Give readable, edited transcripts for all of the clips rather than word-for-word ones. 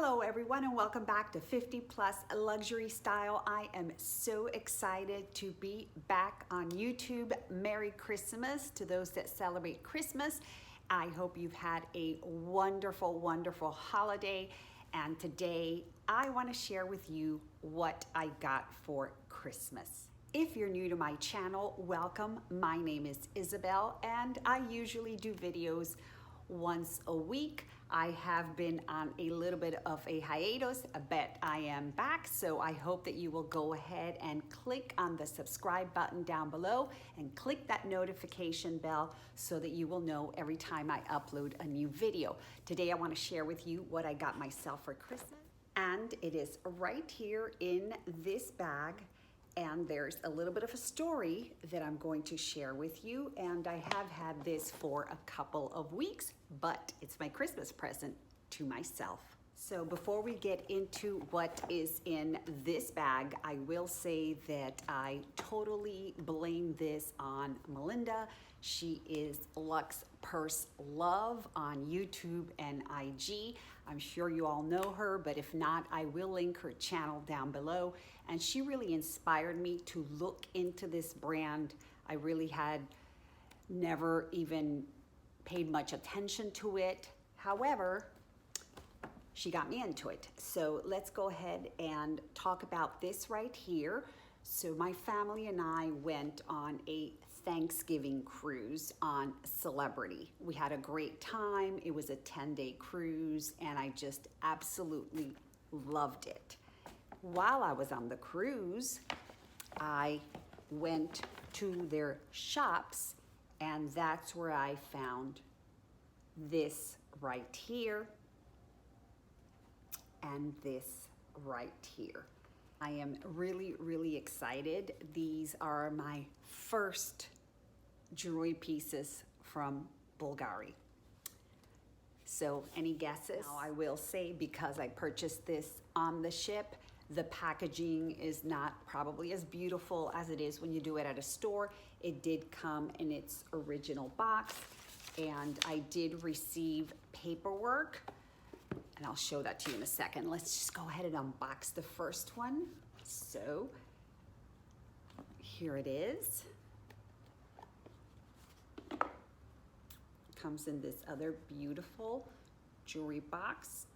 Hello everyone and welcome back to 50 Plus Luxury Style. I am so excited to be back on YouTube. Merry Christmas to those that celebrate Christmas. I hope you've had a wonderful, wonderful holiday. And today I want to share with you what I got for Christmas. If you're new to my channel, welcome. My name is Isabel and I usually do videos once a week. I have been on a little bit of a hiatus, but I am back. So I hope that you will go ahead and click on the subscribe button down below and click that notification bell so that you will know every time I upload a new video. Today I want to share with you what I got myself for Christmas. And it is right here in this bag. And there's a little bit of a story that I'm going to share with you. And I have had this for a couple of weeks, but it's my Christmas present to myself. So before we get into what is in this bag, I will say that I totally blame this on Melinda. She is LuxPurseLove on YouTube and IG. I'm sure you all know her, but if not, I will link her channel down below. And she really inspired me to look into this brand. I really had never even paid much attention to it. However, she got me into it. So let's go ahead and talk about this right here. So my family and I went on a Thanksgiving cruise on Celebrity. We had a great time. It was a 10-day cruise and I just absolutely loved it. While I was on the cruise, I went to their shops and that's where I found this right here and this right here. I am really, really excited. These are my first jewelry pieces from Bulgari. So any guesses? Now I will say, because I purchased this on the ship, the packaging is not probably as beautiful as it is when you do it at a store. It did come in its original box and I did receive paperwork. And I'll show that to you in a second. Let's just go ahead and unbox the first one. So here it is. Comes in this other beautiful jewelry box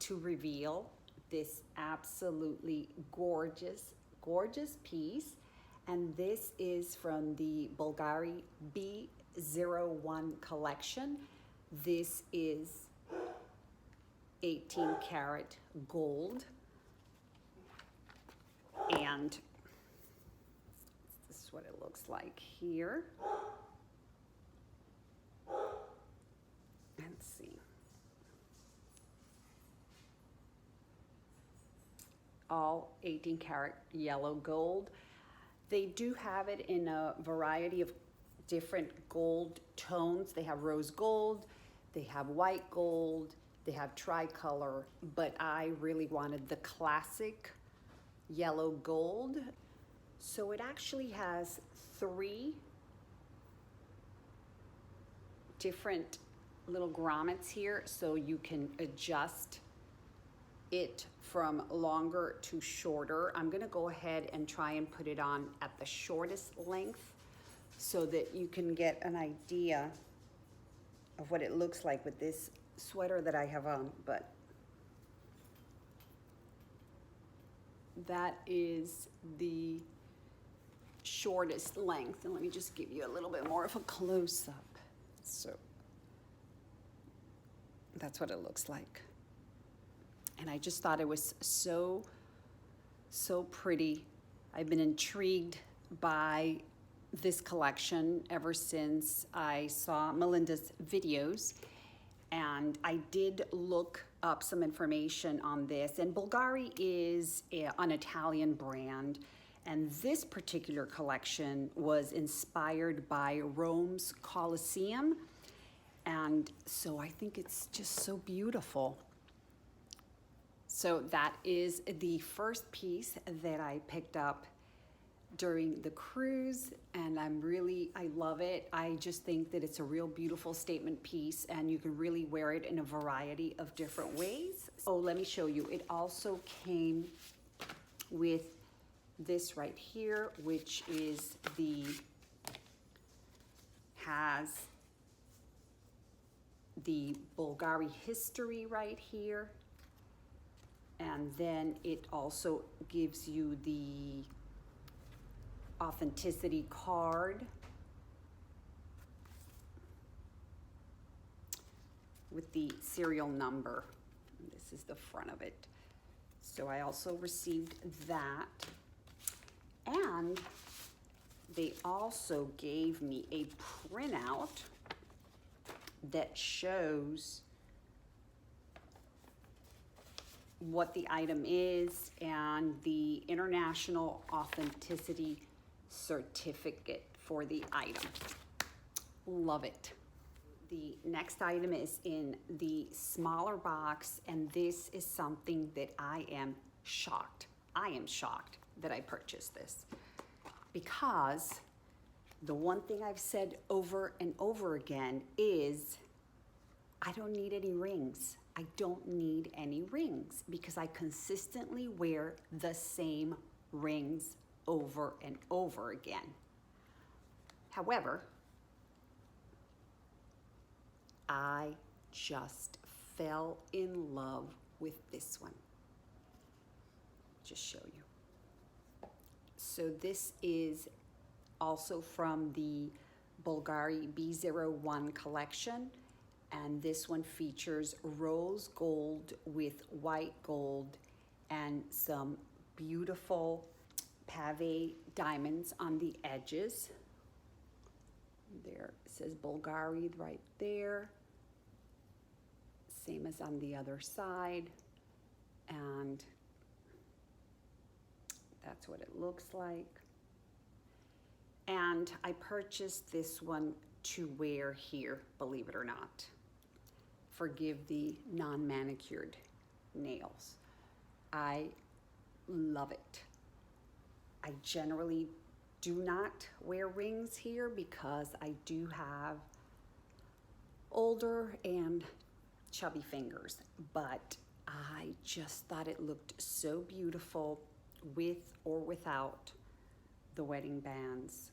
to reveal this absolutely gorgeous, gorgeous piece. And this is from the Bulgari B01 collection. This is 18 karat gold, and this is what it looks like here. Let's see. All 18 karat yellow gold. They do have it in a variety of different gold tones. They have rose gold, they have white gold, they have tricolor, but I really wanted the classic yellow gold. So it actually has 3 different little grommets here, so you can adjust it from longer to shorter. I'm gonna go ahead and try and put it on at the shortest length so that you can get an idea of what it looks like with this sweater that I have on. But that is the shortest length. And let me just give you a little bit more of a close-up. So that's what it looks like. And I just thought it was so, so pretty. I've been intrigued by this collection ever since I saw Melinda's videos. And I did look up some information on this. And Bulgari is an Italian brand. And this particular collection was inspired by Rome's Colosseum. And so I think it's just so beautiful. So that is the first piece that I picked up during the cruise, and I love it. I just think that it's a real beautiful statement piece, and you can really wear it in a variety of different ways. Oh, let me show you. It also came with this right here, which is has the Bulgari history right here. And then it also gives you the authenticity card with the serial number. This is the front of it. So I also received that. And they also gave me a printout that shows what the item is and the international authenticity certificate for the item. Love it. The next item is in the smaller box, and this is something that I am shocked. I am shocked that I purchased this, because the one thing I've said over and over again is I don't need any rings. I don't need any rings because I consistently wear the same rings over and over again. However, I just fell in love with this one. Just show you. So this is also from the Bulgari B01 collection, and this one features rose gold with white gold and some beautiful pave diamonds on the edges. There it says Bulgari right there, same as on the other side, and that's what it looks like. And I purchased this one to wear here, believe it or not. Forgive the non-manicured nails. I love it. I generally do not wear rings here because I do have older and chubby fingers, but I just thought it looked so beautiful with or without the wedding bands.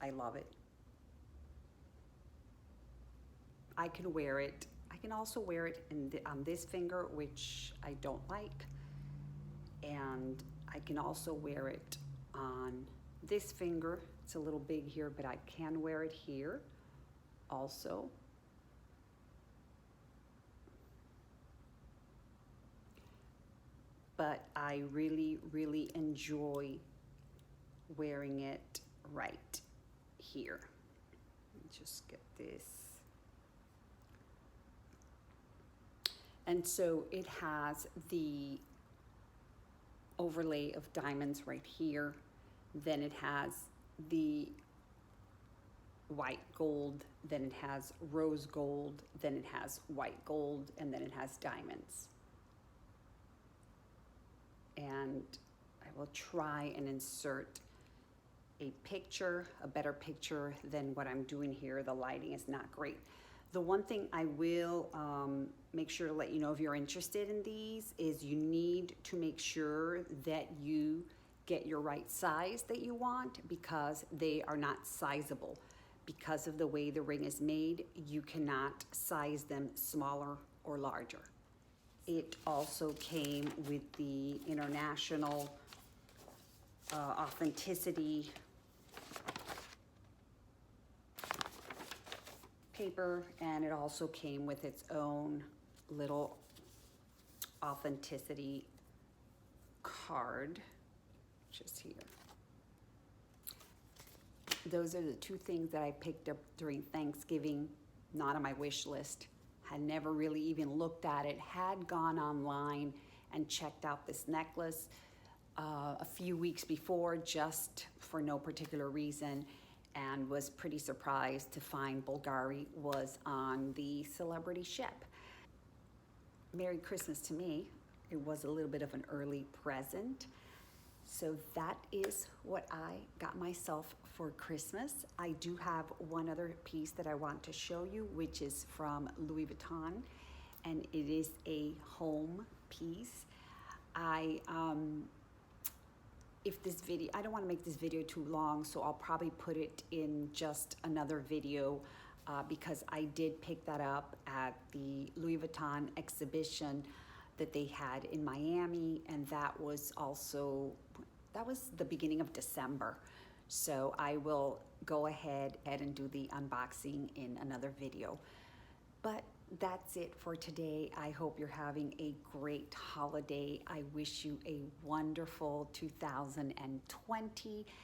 I love it. I can wear it. I can also wear it on this finger, which I don't like. And I can also wear it on this finger. It's a little big here, but I can wear it here also. But I really, really enjoy wearing it right here. Let me just get this. And so it has the overlay of diamonds right here. Then it has the white gold, then it has rose gold, then it has white gold, and then it has diamonds. And I will try and insert a picture, a better picture than what I'm doing here. The lighting is not great. The one thing I will make sure to let you know if you're interested in these is you need to make sure that you get your right size that you want, because they are not sizable. Because of the way the ring is made, you cannot size them smaller or larger. It also came with the international authenticity paper, and it also came with its own little authenticity card, just here. Those are the two things that I picked up during Thanksgiving, not on my wish list. Had never really even looked at it, had gone online and checked out this necklace a few weeks before, just for no particular reason, and was pretty surprised to find Bulgari was on the celebrity ship. Merry Christmas to me. It was a little bit of an early present. So that is what I got myself for Christmas. I do have one other piece that I want to show you, which is from Louis Vuitton, and it is a home piece. If this video, I don't want to make this video too long, so I'll probably put it in just another video because I did pick that up at the Louis Vuitton exhibition that they had in Miami, and that was the beginning of December. So I will go ahead and do the unboxing in another video. But that's it for today. I hope you're having a great holiday. I wish you a wonderful 2020.